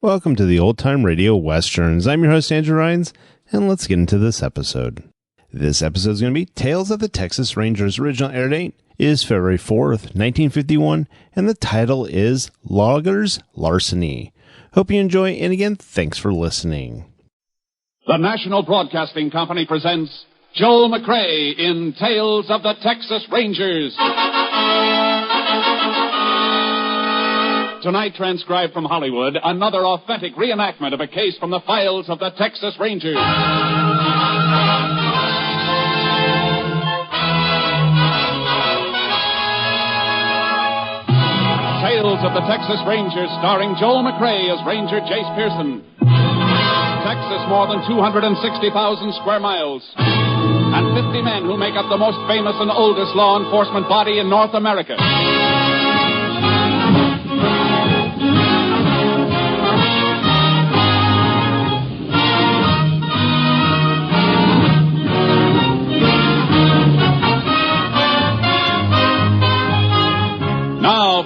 Welcome to the Old Time Radio Westerns. I'm your host, Andrew Rhynes, and let's get into this episode. This episode is going to be Tales of the Texas Rangers. Original air date is February 4th, 1951, and the title is Loggers Larceny. Hope you enjoy, and again, thanks for listening. The National Broadcasting Company presents Joel McCrea in Tales of the Texas Rangers. Tonight, transcribed from Hollywood, another authentic reenactment of a case from the files of the Texas Rangers. Tales of the Texas Rangers, starring Joel McCrea as Ranger Jayce Pearson. Texas, more than 260,000 square miles. And 50 men who make up the most famous and oldest law enforcement body in North America.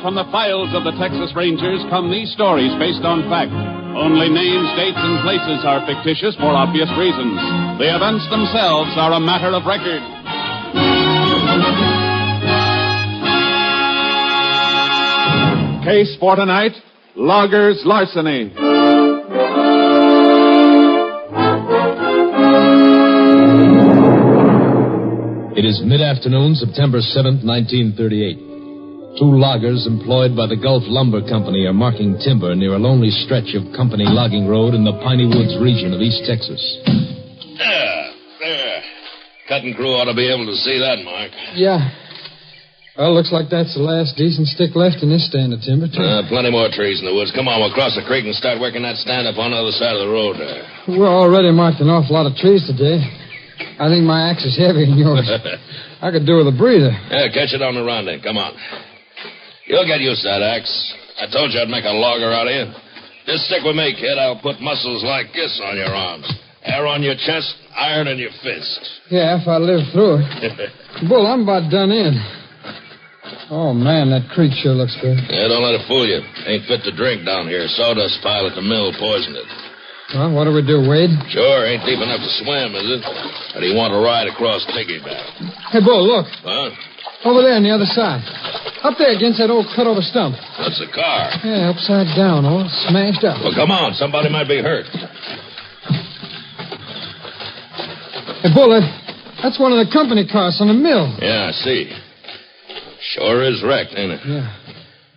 From the files of the Texas Rangers come these stories based on fact. Only names, dates, and places are fictitious for obvious reasons. The events themselves are a matter of record. Case for tonight, Loggers Larceny. It is mid-afternoon, September 7th, 1938. Two loggers employed by the Gulf Lumber Company are marking timber near a lonely stretch of company logging road in the Piney Woods region of East Texas. There. Cutting crew ought to be able to see that, Mark. Yeah. Well, looks like that's the last decent stick left in this stand of timber, too. Plenty more trees in the woods. Come on, we'll cross the creek and start working that stand up on the other side of the road there. We're already marked an awful lot of trees today. I think my axe is heavier than yours. I could do with a breather. Yeah, catch it on the run then. Come on. You'll get used to that axe. I told you I'd make a logger out of you. This stick with me, kid. I'll put muscles like this on your arms. Hair on your chest, iron in your fist. Yeah, if I live through it. Bull, I'm about done in. Oh, man, that creek sure looks good. Yeah, don't let it fool you. Ain't fit to drink down here. Sawdust pile at the mill poisoned it. Well, what do we do, Wade? Sure, ain't deep enough to swim, is it? Or do you want to ride across piggyback? Hey, Bull, look. Huh? Over there on the other side. Up there against that old cut-over stump. That's the car. Yeah, upside down, all smashed up. Well, come on. Somebody might be hurt. Hey, Bull, that's one of the company cars on the mill. Yeah, I see. Sure is wrecked, ain't it? Yeah.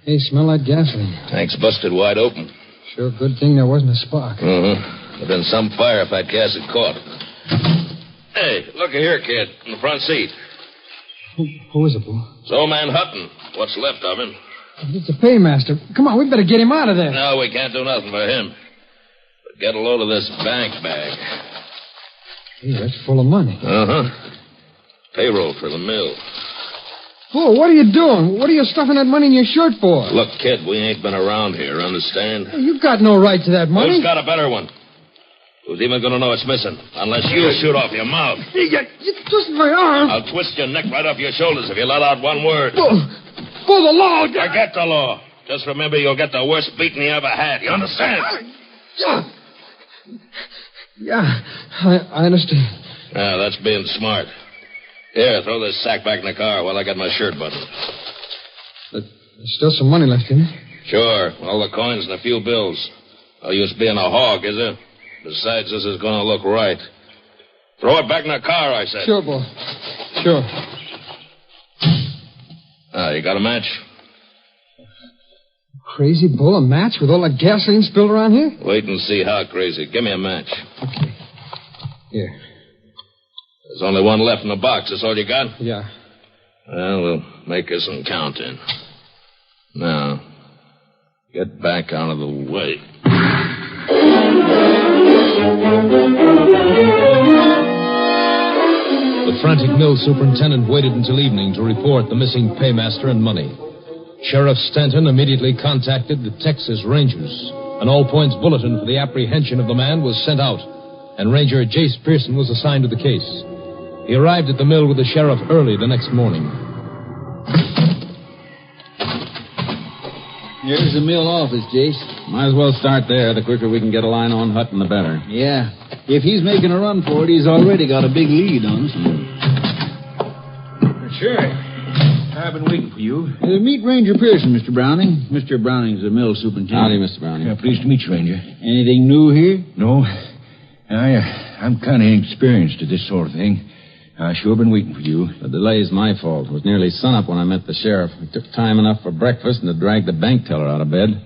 Hey, smell like gasoline. Tank's busted wide open. Sure good thing there wasn't a spark. There'd been some fire if that gas had caught. Hey, look here, kid, in the front seat. Who is it, Bull? It's old man Hutton. What's left of him. It's the paymaster. Come on, we better get him out of there. No, we can't do nothing for him. But get a load of this bank bag. Hey, that's full of money. Payroll for the mill. Bull, what are you doing? What are you stuffing that money in your shirt for? Look, kid, we ain't been around here, understand? Hey, you've got no right to that money. Who's got a better one? Who's even going to know it's missing? Unless you shoot off your mouth. You twist my arm. I'll twist your neck right off your shoulders if you let out one word. Bull, the law. Forget the law. Just remember you'll get the worst beating you ever had. You understand? Yeah, I understand. Yeah, that's being smart. Here, throw this sack back in the car while I get my shirt buttoned. There's still some money left in it. Sure, all the coins and a few bills. No use being a hog, is it? Besides, this is going to look right. Throw it back in the car, I said. Sure, Bull. Sure. You got a match? Crazy, Bull, a match with all that gasoline spilled around here? Wait and see how crazy. Give me a match. Okay. Here. There's only one left in the box. That's all you got? Yeah. Well, we'll make her some counting. Now, get back out of the way. The frantic mill superintendent waited until evening to report the missing paymaster and money. Sheriff Stanton immediately contacted the Texas Rangers. An all-points bulletin for the apprehension of the man was sent out, and Ranger Jayce Pearson was assigned to the case. He arrived at the mill with the sheriff early the next morning. Here's the mill office, Jayce. Might as well start there. The quicker we can get a line on Hutton, the better. Yeah. If he's making a run for it, he's already got a big lead on us. Sure. I've been waiting for you. Meet Ranger Pearson, Mr. Browning. Mr. Browning's the mill superintendent. Howdy, Mr. Browning. Pleased to meet you, Ranger. Anything new here? No. I'm kind of inexperienced at this sort of thing. I've sure been waiting for you. The delay's my fault. It was nearly sunup when I met the sheriff. It took time enough for breakfast and to drag the bank teller out of bed.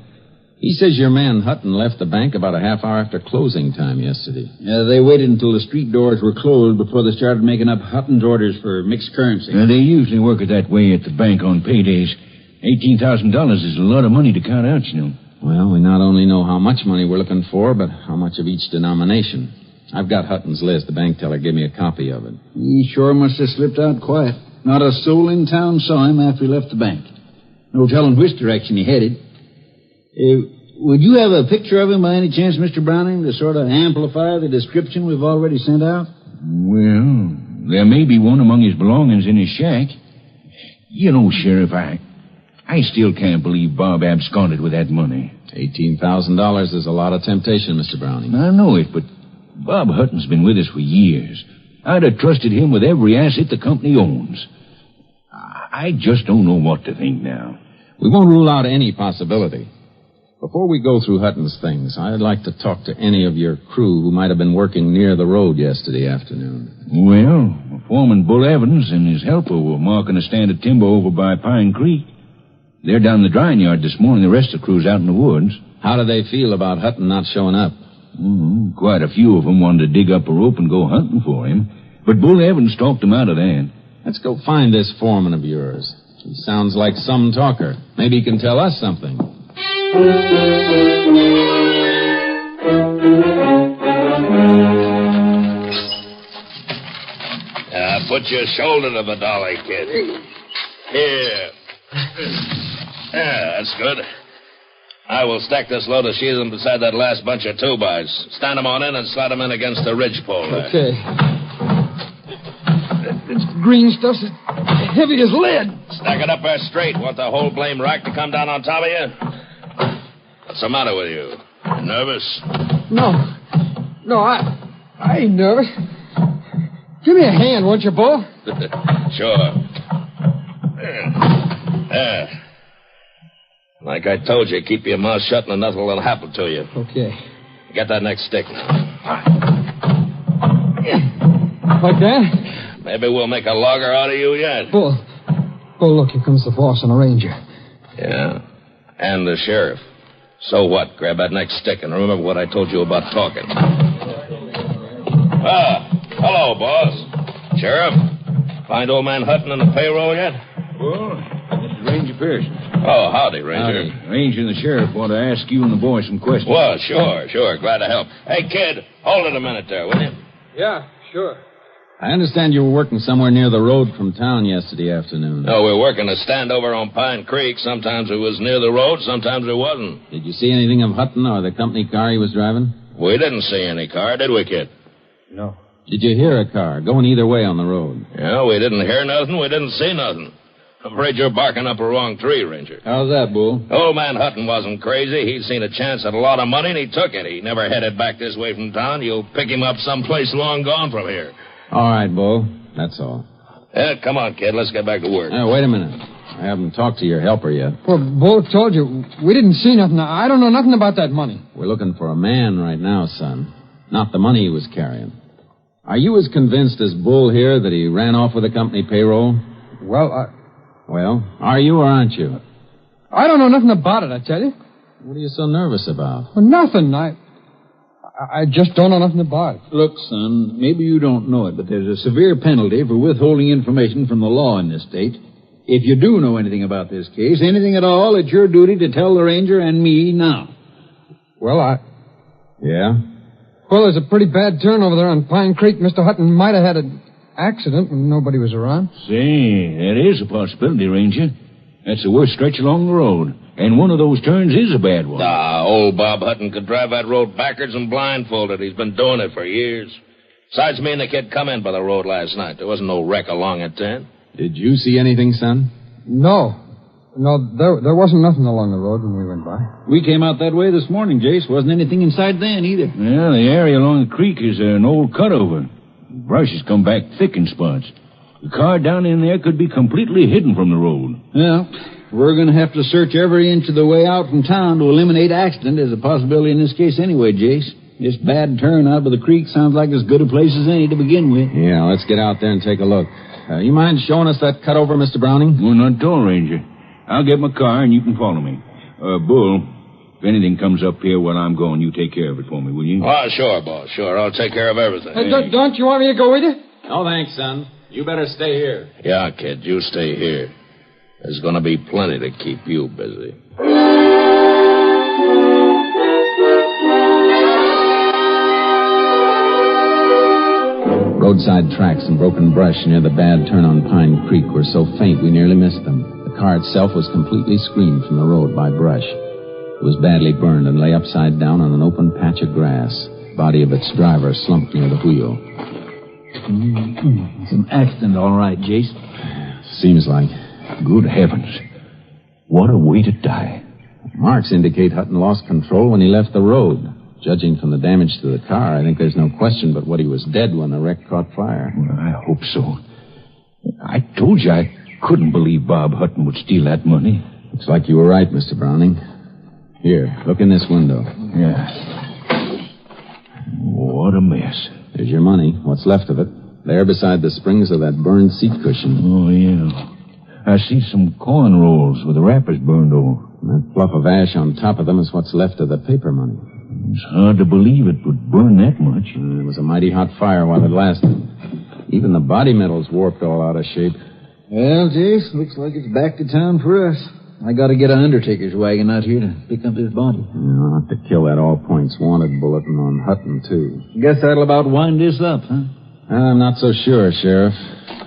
He says your man Hutton left the bank about a half hour after closing time yesterday. Yeah, they waited until the street doors were closed before they started making up Hutton's orders for mixed currency. They usually work it that way at the bank on paydays. $18,000 is a lot of money to count out, you know. Well, we not only know how much money we're looking for, but how much of each denomination. I've got Hutton's list. The bank teller gave me a copy of it. He sure must have slipped out quiet. Not a soul in town saw him after he left the bank. No telling which direction he headed. Would you have a picture of him by any chance, Mr. Browning, to sort of amplify the description we've already sent out? Well, there may be one among his belongings in his shack. You know, Sheriff, I still can't believe Bob absconded with that money. $18,000 is a lot of temptation, Mr. Browning. I know it, but Bob Hutton's been with us for years. I'd have trusted him with every asset the company owns. I just don't know what to think now. We won't rule out any possibility. Before we go through Hutton's things, I'd like to talk to any of your crew who might have been working near the road yesterday afternoon. Well, Foreman Bull Evans and his helper were marking a stand of timber over by Pine Creek. They're down the drying yard this morning. The rest of the crew's out in the woods. How do they feel about Hutton not showing up? Quite a few of them wanted to dig up a rope and go hunting for him. But Bull Evans talked them out of that. Let's go find this foreman of yours. He sounds like some talker. Maybe he can tell us something. Put your shoulder to the dolly, kid. Here. Yeah, that's good. I will stack this load of sheathing beside that last bunch of 2-bys. Stand them on in and slide them in against the ridgepole there. Okay. This green stuff's as heavy as lead. Stack it up there straight. Want the whole blame rack to come down on top of you? What's the matter with you? You nervous? No, I ain't nervous. Give me a hand, won't you, Bull? Sure. There. Like I told you, keep your mouth shut and nothing will happen to you. Okay. Get that next stick now. Like that? Maybe we'll make a logger out of you yet. Bull, look, here comes the boss and a ranger. Yeah, and the sheriff. So what? Grab that next stick and remember what I told you about talking. Hello, boss. Sheriff, find old man Hutton on the payroll yet? Well, this is Ranger Pearson. Oh, howdy, Ranger. Howdy. Ranger and the sheriff want to ask you and the boy some questions. Well, sure. Glad to help. Hey, kid, hold it a minute there, will you? Yeah, sure. I understand you were working somewhere near the road from town yesterday afternoon. No, we're working a stand over on Pine Creek. Sometimes it was near the road, sometimes it wasn't. Did you see anything of Hutton or the company car he was driving? We didn't see any car, did we, kid? No. Did you hear a car going either way on the road? Yeah, we didn't hear nothing. We didn't see nothing. I'm afraid you're barking up a wrong tree, Ranger. How's that, Bull? Old man Hutton wasn't crazy. He'd seen a chance at a lot of money, and he took it. He never headed back this way from town. You'll pick him up someplace long gone from here. All right, Bull. That's all. Yeah, come on, kid. Let's get back to work. Wait a minute. I haven't talked to your helper yet. Well, Bull told you. We didn't see nothing. I don't know nothing about that money. We're looking for a man right now, son. Not the money he was carrying. Are you as convinced as Bull here that he ran off with the company payroll? Well, are you or aren't you? I don't know nothing about it, I tell you. What are you so nervous about? Well, nothing. I just don't know nothing about it. Look, son, maybe you don't know it, but there's a severe penalty for withholding information from the law in this state. If you do know anything about this case, anything at all, it's your duty to tell the ranger and me now. Well, Yeah? Well, there's a pretty bad turn over there on Pine Creek. Mr. Hutton might have had an accident when nobody was around. Say, that is a possibility, Ranger. That's the worst stretch along the road. And one of those turns is a bad one. Old Bob Hutton could drive that road backwards and blindfolded. He's been doing it for years. Besides, me and the kid come in by the road last night. There wasn't no wreck along at 10. Did you see anything, son? No. No, there wasn't nothing along the road when we went by. We came out that way this morning, Jayce. Wasn't anything inside then either. Well, the area along the creek is an old cutover. Brush has come back thick in spots. The car down in there could be completely hidden from the road. Well, we're going to have to search every inch of the way out from town to eliminate accident as a possibility in this case anyway, Jayce. This bad turn out by the creek sounds like as good a place as any to begin with. Yeah, let's get out there and take a look. You mind showing us that cutover, Mr. Browning? Well, not at all, Ranger. I'll get my car and you can follow me. Bull, if anything comes up here while I'm going, you take care of it for me, will you? Oh, sure, boss. Sure, I'll take care of everything. Don't you want me to go with you? No, thanks, son. You better stay here. Yeah, kid, you stay here. There's going to be plenty to keep you busy. Roadside tracks and broken brush near the bad turn on Pine Creek were so faint we nearly missed them. The car itself was completely screened from the road by brush. It was badly burned and lay upside down on an open patch of grass. The body of its driver slumped near the wheel. It's an accident, all right, Jayce. Seems like. Good heavens. What a way to die. Marks indicate Hutton lost control when he left the road. Judging from the damage to the car, I think there's no question but what he was dead when the wreck caught fire. Well, I hope so. I told you I couldn't believe Bob Hutton would steal that money. Looks like you were right, Mr. Browning. Here, look in this window. Yeah. What a mess. There's your money, what's left of it. There beside the springs of that burned seat cushion. Oh, yeah. I see some corn rolls with the wrappers burned over. And that fluff of ash on top of them is what's left of the paper money. It's hard to believe it would burn that much. It was a mighty hot fire while it lasted. Even the body metal's warped all out of shape. Well, Jayce, looks like it's back to town for us. I got to get an undertaker's wagon out here to pick up this body. I'll have to kill that all-points wanted bulletin on Hutton, too. Guess that'll about wind this up, huh? I'm not so sure, Sheriff.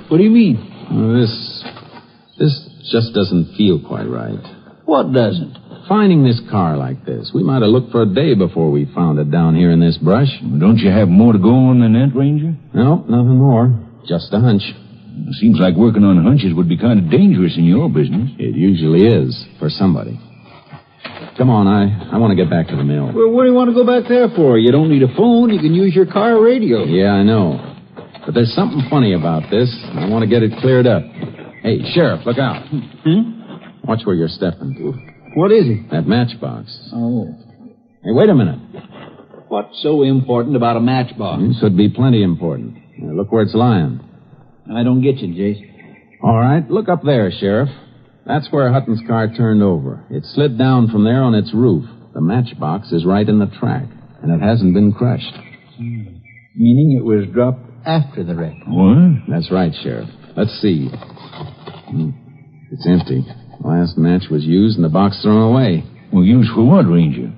What do you mean? Well, this just doesn't feel quite right. What doesn't? Finding this car like this, we might have looked for a day before we found it down here in this brush. Don't you have more to go on than that, Ranger? No, nothing more. Just a hunch. It seems like working on hunches would be kind of dangerous in your business. It usually is, for somebody. Come on, I want to get back to the mill. Well, what do you want to go back there for? You don't need a phone. You can use your car radio. Yeah, I know. But there's something funny about this. I want to get it cleared up. Hey, Sheriff, look out. Watch where you're stepping. What is it? That matchbox. Oh. Hey, wait a minute. What's so important about a matchbox? This would be plenty important. Look where it's lying. I don't get you, Jayce. All right, look up there, Sheriff. That's where Hutton's car turned over. It slid down from there on its roof. The matchbox is right in the track, and it hasn't been crushed. Meaning it was dropped after the wreck. What? That's right, Sheriff. Let's see. It's empty. Last match was used and the box thrown away. Well, used for what, Ranger?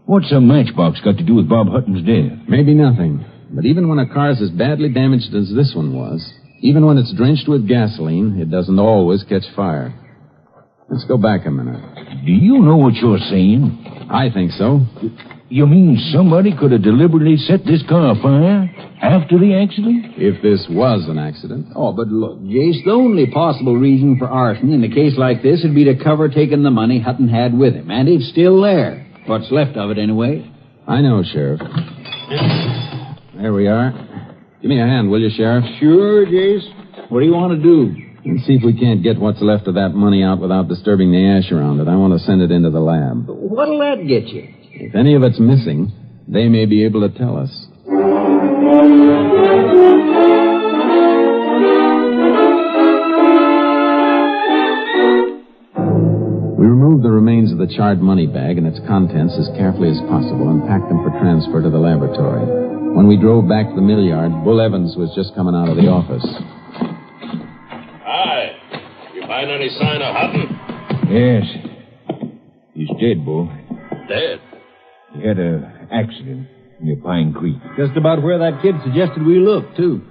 What's a matchbox got to do with Bob Hutton's death? Maybe nothing. But even when a car's as badly damaged as this one was, even when it's drenched with gasoline, it doesn't always catch fire. Let's go back a minute. Do you know what you're saying? I think so. You mean somebody could have deliberately set this car afire after the accident? If this was an accident. Oh, but look, Jayce, the only possible reason for arson in a case like this would be to cover taking the money Hutton had with him. And it's still there. What's left of it, anyway. I know, Sheriff. There we are. Give me a hand, will you, Sheriff? Sure, Jayce. What do you want to do? And see if we can't get what's left of that money out without disturbing the ash around it. I want to send it into the lab. What'll that get you? If any of it's missing, they may be able to tell us. We removed the remains of the charred money bag and its contents as carefully as possible and packed them for transfer to the laboratory. When we drove back to the mill yard, Bull Evans was just coming out of the office. Hi. You find any sign of Hutton? Yes. He's dead, Bull. Dead? He had an accident near Pine Creek. Just about where that kid suggested we look, too.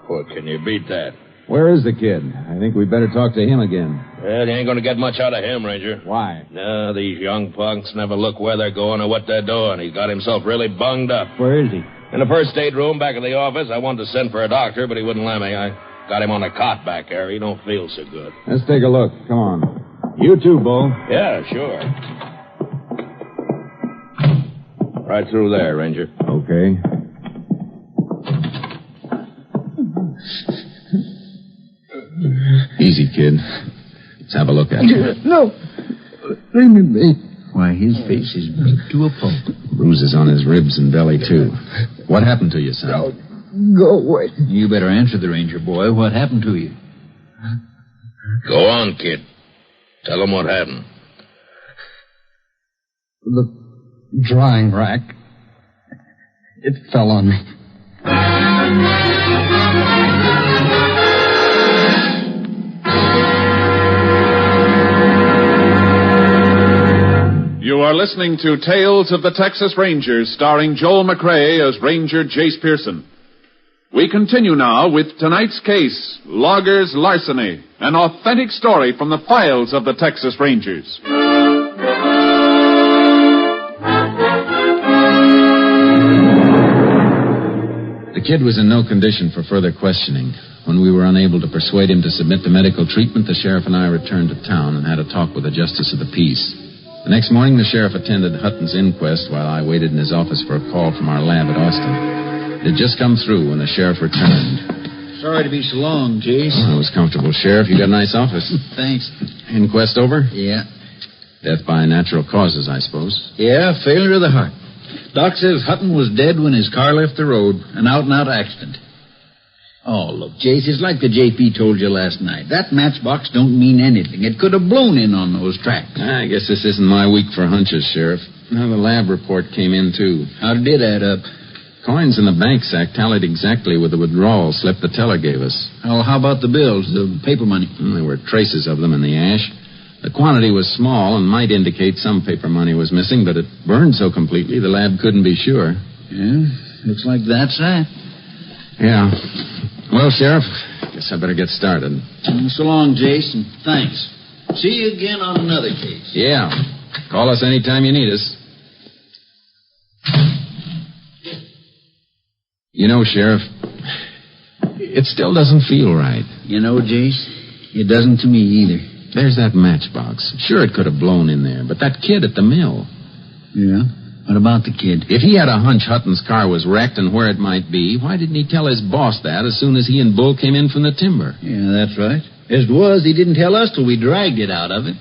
Well, can you beat that? Where is the kid? I think we'd better talk to him again. Well, you ain't going to get much out of him, Ranger. Why? No, these young punks never look where they're going or what they're doing. He's got himself really bunged up. Where is he? In the first aid room back of the office. I wanted to send for a doctor, but he wouldn't let me. I got him on a cot back there. He don't feel so good. Let's take a look. Come on. You too, Bull. Yeah, sure. Right through there, Ranger. Okay. Easy, kid. Let's have a look at you. No. Leave me be. Why, his face is beat to a pulp. Bruises on his ribs and belly, too. What happened to you, son? Go away. You better answer the ranger, boy. What happened to you? Go on, kid. Tell him what happened. The drying rack. It fell on me. You are listening to Tales of the Texas Rangers, starring Joel McCrea as Ranger Jayce Pearson. We continue now with tonight's case, Loggers' Larceny, an authentic story from the files of the Texas Rangers. The kid was in no condition for further questioning. When we were unable to persuade him to submit to medical treatment, the sheriff and I returned to town and had a talk with the justice of the peace. The next morning, the sheriff attended Hutton's inquest while I waited in his office for a call from our lab at Austin. It had just come through when the sheriff returned. Sorry to be so long, Jayce. Oh, it was comfortable, Sheriff. You got a nice office. Thanks. Inquest over? Yeah. Death by natural causes, I suppose. Yeah, failure of the heart. Doc says Hutton was dead when his car left the road, an out-and-out accident. Oh, look, Jayce, it's like the JP told you last night. That matchbox don't mean anything. It could have blown in on those tracks. I guess this isn't my week for hunches, Sheriff. Now, the lab report came in, too. How did it add up? Coins in the bank sack tallied exactly with the withdrawal slip the teller gave us. Oh, how about the bills, the paper money? There were traces of them in the ash. The quantity was small and might indicate some paper money was missing, but it burned so completely the lab couldn't be sure. Yeah, looks like that's that. Yeah. Well, Sheriff, guess I better get started. So long, Jayce, and thanks. See you again on another case. Yeah. Call us anytime you need us. You know, Sheriff, it still doesn't feel right. You know, Jayce, it doesn't to me either. There's that matchbox. Sure, it could have blown in there, but that kid at the mill. Yeah? What about the kid? If he had a hunch Hutton's car was wrecked and where it might be, why didn't he tell his boss that as soon as he and Bull came in from the timber? Yeah, that's right. As it was, he didn't tell us till we dragged it out of it.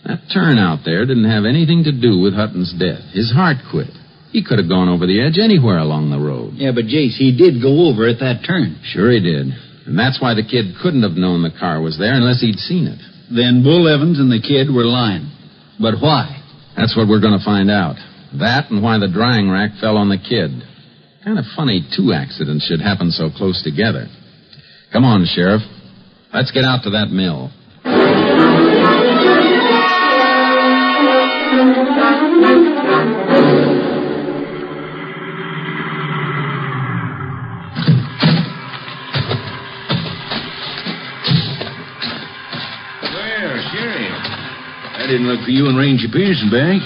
That turn out there didn't have anything to do with Hutton's death. His heart quit. He could have gone over the edge anywhere along the road. Yeah, but, Jayce, he did go over at that turn. Sure he did. And that's why the kid couldn't have known the car was there unless he'd seen it. Then Bull Evans and the kid were lying. But why? That's what we're going to find out. That and why the drying rack fell on the kid. Kind of funny two accidents should happen so close together. Come on, Sheriff. Let's get out to that mill. Well, Sheriff, I didn't look for you and Ranger Pearson back.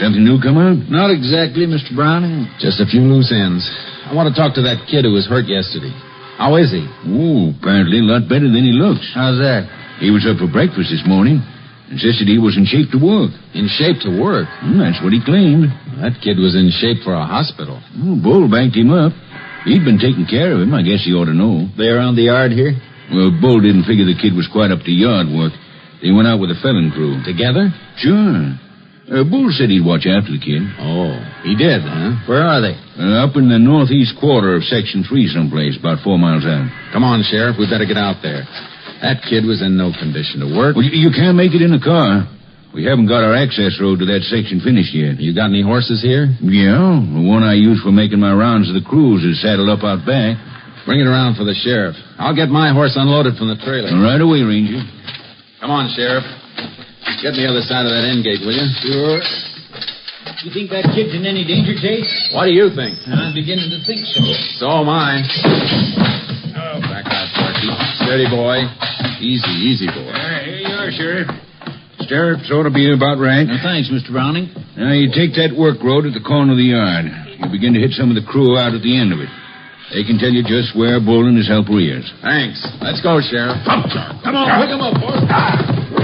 Something new come out? Not exactly, Mr. Browning. Just a few loose ends. I want to talk to that kid who was hurt yesterday. How is he? Oh, apparently a lot better than he looks. How's that? He was up for breakfast this morning. Insisted he was in shape to work. In shape to work? That's what he claimed. That kid was in shape for a hospital. Oh, Bull backed him up. He'd been taking care of him. I guess he ought to know. They around the yard here? Well, Bull didn't figure the kid was quite up to yard work. They went out with a felon crew. Together? Sure. Bull said he'd watch after the kid. Oh, he did, huh? Where are they? Up in the northeast quarter of Section 3 someplace, about 4 miles out. Come on, Sheriff. We better get out there. That kid was in no condition to work. Well, you can't make it in the car. We haven't got our access road to that section finished yet. You got any horses here? Yeah, the one I use for making my rounds of the cruise is saddled up out back. Bring it around for the sheriff. I'll get my horse unloaded from the trailer. Right away, Ranger. Come on, Sheriff. Get on the other side of that end gate, will you? Sure. You think that kid's in any danger, Jayce? What do you think? I'm beginning to think so. So am I. Oh, back out, Barky. Steady, boy. Easy, boy. Here you are, Sheriff. Stirrups ought to be about right. Thanks, Mr. Browning. Now, you take that work road at the corner of the yard. You begin to hit some of the crew out at the end of it. They can tell you just where Bull and his helper is. Thanks. Let's go, Sheriff. Come on, pick him up, boys.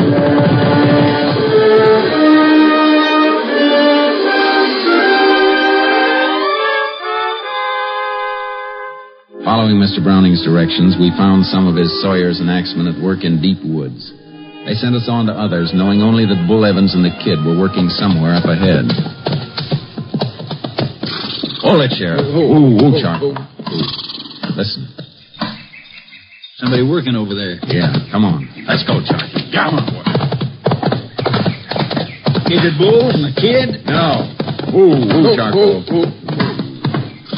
Following Mr. Browning's directions, we found some of his sawyers and axemen at work in deep woods. They sent us on to others, knowing only that Bull Evans and the kid were working somewhere up ahead. Hold it, Sheriff. Charcoal. Listen. Somebody working over there. Yeah, come on. Let's go, Charcoal. Come on, boy. Is it Bull and the kid? No. Charcoal.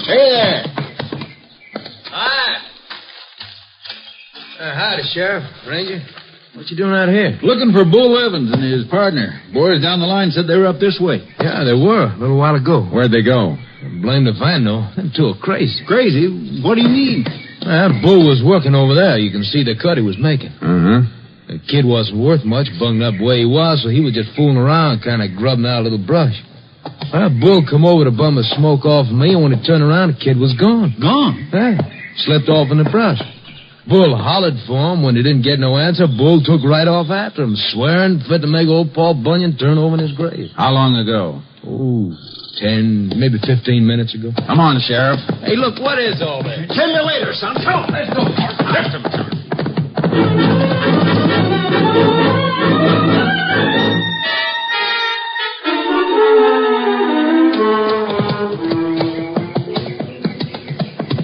Hey there. Hi. Howdy, Sheriff. Ranger. What you doing out here? Looking for Bull Evans and his partner. Boys down the line said they were up this way. Yeah, they were a little while ago. Where'd they go? Blame the van, though. Them two are crazy. Crazy? What do you mean? That Bull was working over there. You can see the cut he was making. Uh-huh. The kid wasn't worth much, bunged up the way he was, so he was just fooling around, kind of grubbing out a little brush. Well, Bull come over to bum the smoke off of me, and when he turned around, the kid was gone. Gone? Yeah. Slipped off in the brush. Bull hollered for him. When he didn't get no answer, Bull took right off after him, swearing fit to make old Paul Bunyan turn over in his grave. How long ago? 10, maybe 15 minutes ago. Come on, Sheriff. Hey, look, what is all that? Tell you later, son. Come on, let's go. Lift him, son.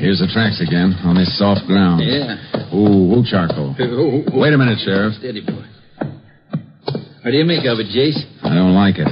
Here's the tracks again, on this soft ground. Yeah. Charcoal. Wait a minute, Sheriff. Steady, boy. What do you make of it, Jayce? I don't like it.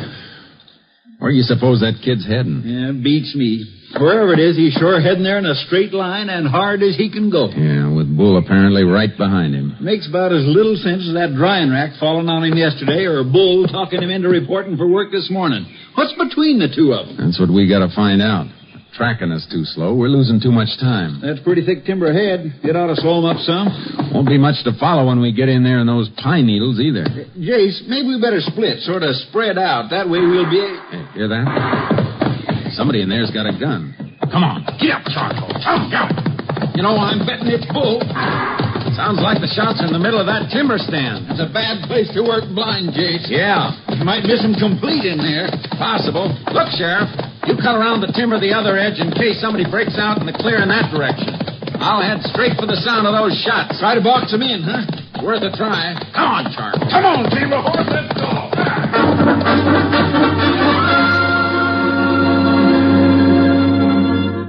Where do you suppose that kid's heading? Yeah, beats me. Wherever it is, he's sure heading there in a straight line and hard as he can go. Yeah, with Bull apparently right behind him. Makes about as little sense as that drying rack falling on him yesterday or Bull talking him into reporting for work this morning. What's between the two of them? That's what we got to find out. Tracking us too slow. We're losing too much time. That's pretty thick timber ahead. It ought to slow him up some. Won't be much to follow when we get in there in those pine needles either. Jayce, maybe we better split, sort of spread out. That way we'll be... Hey, hear that? Somebody in there's got a gun. Come on. Get up, Charcoal. Come on. You know, I'm betting it's Bull. Sounds like the shots are in the middle of that timber stand. It's a bad place to work blind, Jayce. Yeah. You might miss him complete in there. Possible. Look, Sheriff. You cut around the timber the other edge in case somebody breaks out in the clear in that direction. I'll head straight for the sound of those shots. Try to box him in, huh? Worth a try. Come on, Charcoal. Come on, timber horse, let's go.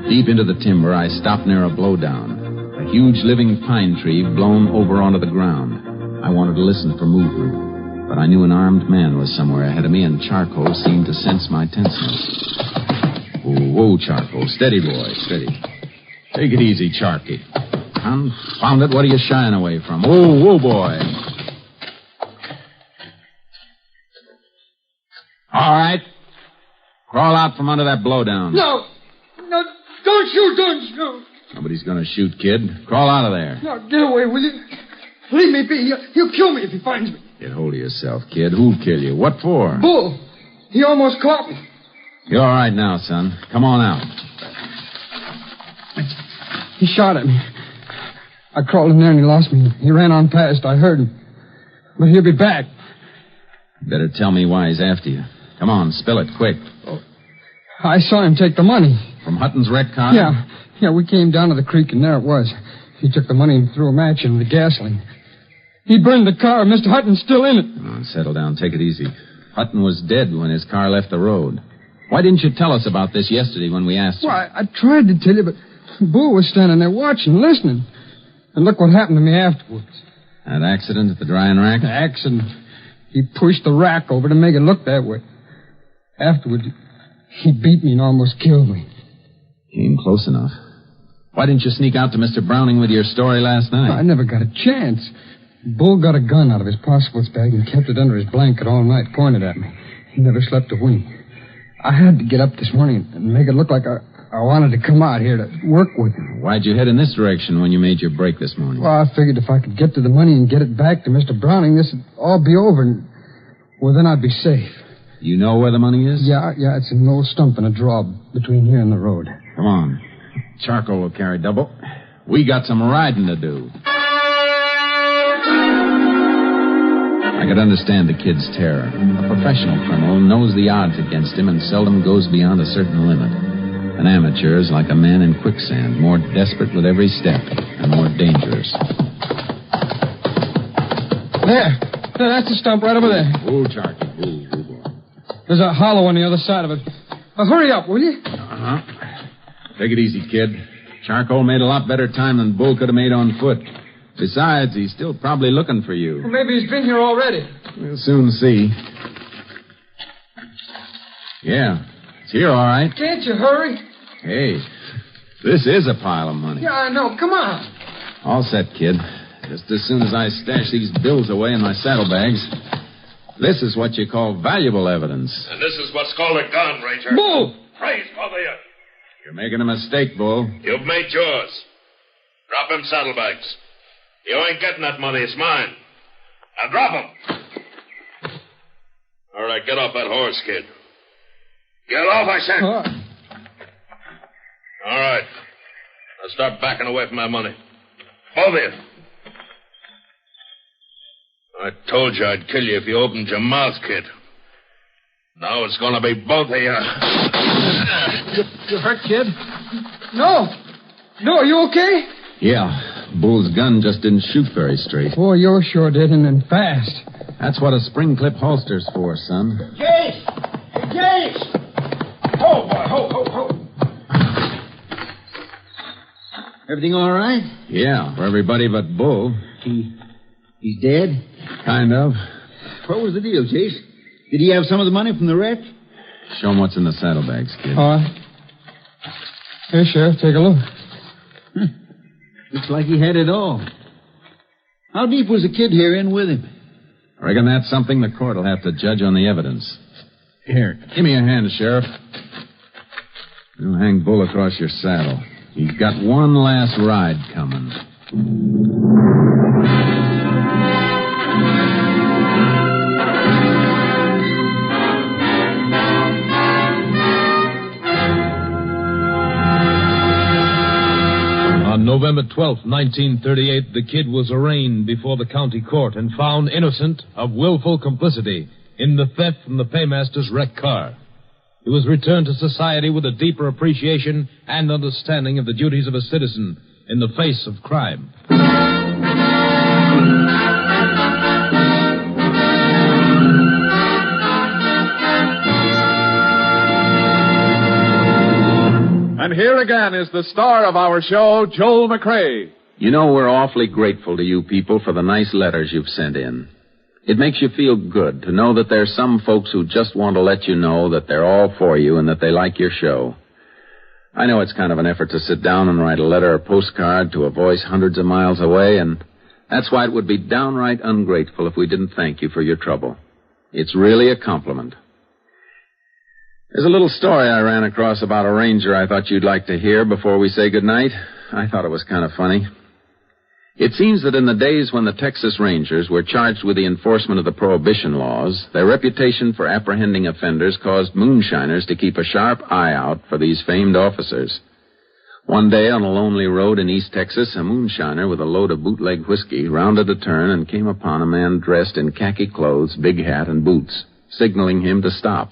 Deep into the timber, I stopped near a blowdown. A huge living pine tree blown over onto the ground. I wanted to listen for movement, but I knew an armed man was somewhere ahead of me, and Charcoal seemed to sense my tenseness. Whoa, Charcoal. Steady, boy, steady. Take it easy, Charky. Confound it, what are you shying away from? Whoa, boy. All right. Crawl out from under that blowdown. No, don't shoot. Nobody's going to shoot, kid. Crawl out of there. No, get away, will you? Leave me be. He'll kill me if he finds me. Get hold of yourself, kid. Who'll kill you? What for? Bull. He almost caught me. You're all right now, son. Come on out. He shot at me. I crawled in there and he lost me. He ran on past. I heard him. But he'll be back. Better tell me why he's after you. Come on, spill it quick. I saw him take the money. From Hutton's red car? Yeah, we came down to the creek and there it was. He took the money and threw a match into the gasoline. He burned the car. Mr. Hutton's still in it. Oh, settle down. Take it easy. Hutton was dead when his car left the road. Why didn't you tell us about this yesterday when we asked you? Well, I tried to tell you, but Bull was standing there watching, listening. And look what happened to me afterwards. That accident at the drying rack? The accident. He pushed the rack over to make it look that way. Afterwards, he beat me and almost killed me. Came close enough. Why didn't you sneak out to Mr. Browning with your story last night? I never got a chance. Bull got a gun out of his possibles bag and kept it under his blanket all night, pointed at me. He never slept a wink. I had to get up this morning and make it look like I wanted to come out here to work with him. Why'd you head in this direction when you made your break this morning? Well, I figured if I could get to the money and get it back to Mr. Browning, this would all be over, and, well, then I'd be safe. You know where the money is? Yeah, it's an old stump in a draw between here and the road. Come on. Charcoal will carry double. We got some riding to do. I I could understand the kid's terror. A professional criminal knows the odds against him and seldom goes beyond a certain limit. An amateur is like a man in quicksand, more desperate with every step and more dangerous. There, that's the stump right over there. Oh, Charky, boy. There's a hollow on the other side of it. Hurry up, will you? Uh-huh. Take it easy, kid. Charcoal made a lot better time than Bull could have made on foot. Besides, he's still probably looking for you. Well, maybe he's been here already. We'll soon see. Yeah, it's here, all right. Can't you hurry? Hey, this is a pile of money. Yeah, I know. Come on. All set, kid. Just as soon as I stash these bills away in my saddlebags. This is what you call valuable evidence. And this is what's called a gun, Ranger. Bull! Praise both of you. You're making a mistake, Bull. You've made yours. Drop them saddlebags. You ain't getting that money. It's mine. Now drop them. All right, get off that horse, kid. Get off, I said. All right. Now start backing away from my money. Both of you. I told you I'd kill you if you opened your mouth, kid. Now it's going to be both of you. You hurt, kid? No. No, are you okay? Yeah. Bull's gun just didn't shoot very straight. Boy, you sure did, and then fast. That's what a spring clip holster's for, son. Jayce! Jayce! Ho, boy, ho. Everything all right? Yeah, for everybody but Bull. He's dead? Kind of. What was the deal, Jayce? Did he have some of the money from the wreck? Show him what's in the saddlebags, kid. All right. Here, Sheriff, take a look. Looks like he had it all. How deep was the kid here in with him? I reckon that's something the court will have to judge on the evidence. Here, give me a hand, Sheriff. You'll hang Bull across your saddle. He's got one last ride coming. On November 12th, 1938, the kid was arraigned before the county court and found innocent of willful complicity in the theft from the paymaster's wrecked car. He was returned to society with a deeper appreciation and understanding of the duties of a citizen in the face of crime. And here again is the star of our show, Joel McCrea. You know, we're awfully grateful to you people for the nice letters you've sent in. It makes you feel good to know that there's some folks who just want to let you know that they're all for you and that they like your show. I know it's kind of an effort to sit down and write a letter or postcard to a voice hundreds of miles away, and that's why it would be downright ungrateful if we didn't thank you for your trouble. It's really a compliment. There's a little story I ran across about a ranger I thought you'd like to hear before we say goodnight. I thought it was kind of funny. It seems that in the days when the Texas Rangers were charged with the enforcement of the prohibition laws, their reputation for apprehending offenders caused moonshiners to keep a sharp eye out for these famed officers. One day on a lonely road in East Texas, a moonshiner with a load of bootleg whiskey rounded a turn and came upon a man dressed in khaki clothes, big hat, and boots, signaling him to stop.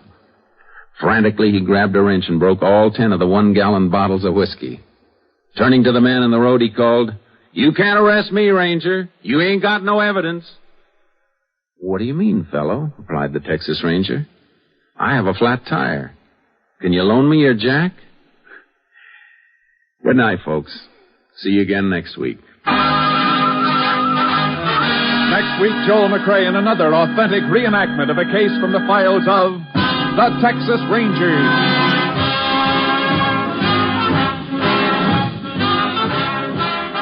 Frantically, he grabbed a wrench and broke all 10 of the 1-gallon bottles of whiskey. Turning to the man in the road, he called, "You can't arrest me, Ranger. You ain't got no evidence." "What do you mean, fellow?" replied the Texas Ranger. "I have a flat tire. Can you loan me your jack?" Good night, folks. See you again next week. Next week, Joel McCrea in another authentic reenactment of a case from the files of the Texas Rangers.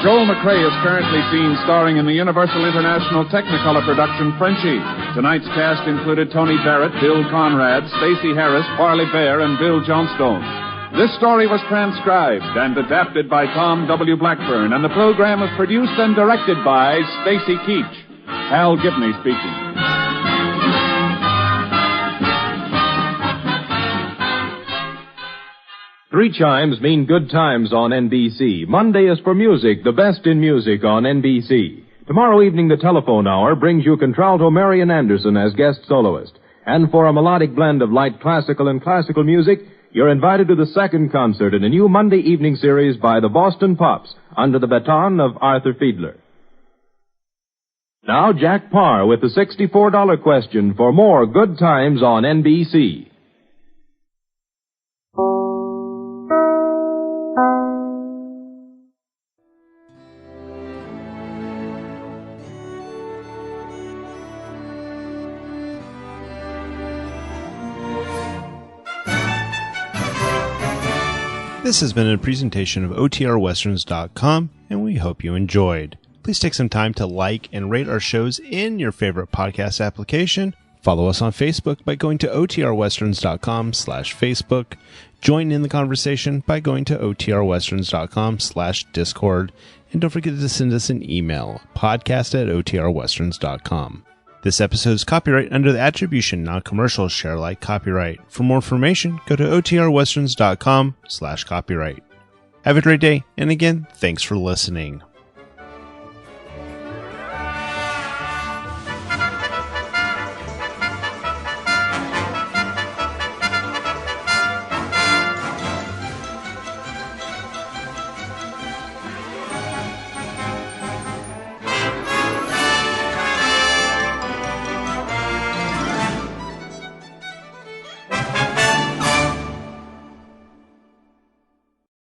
Joel McCrea is currently seen starring in the Universal International Technicolor production Frenchie. Tonight's cast included Tony Barrett, Bill Conrad, Stacy Harris, Parley Baer, and Bill Johnstone. This story was transcribed and adapted by Tom W. Blackburn, and the program was produced and directed by Stacy Keach. Hal Gibney speaking. Three chimes mean good times on NBC. Monday is for music, the best in music on NBC. Tomorrow evening, the telephone hour brings you contralto Marian Anderson as guest soloist. And for a melodic blend of light classical and classical music, you're invited to the second concert in a new Monday evening series by the Boston Pops under the baton of Arthur Fiedler. Now, Jack Parr with the $64 question for more good times on NBC. This has been a presentation of OTRWesterns.com, and we hope you enjoyed. Please take some time to like and rate our shows in your favorite podcast application. Follow us on Facebook by going to OTRWesterns.com/Facebook. Join in the conversation by going to OTRWesterns.com/Discord. And don't forget to send us an email, podcast@OTRWesterns.com. This episode is copyright under the Attribution Non-Commercial Share Alike copyright. For more information, go to OTRWesterns.com/copyright. Have a great day, and again, thanks for listening.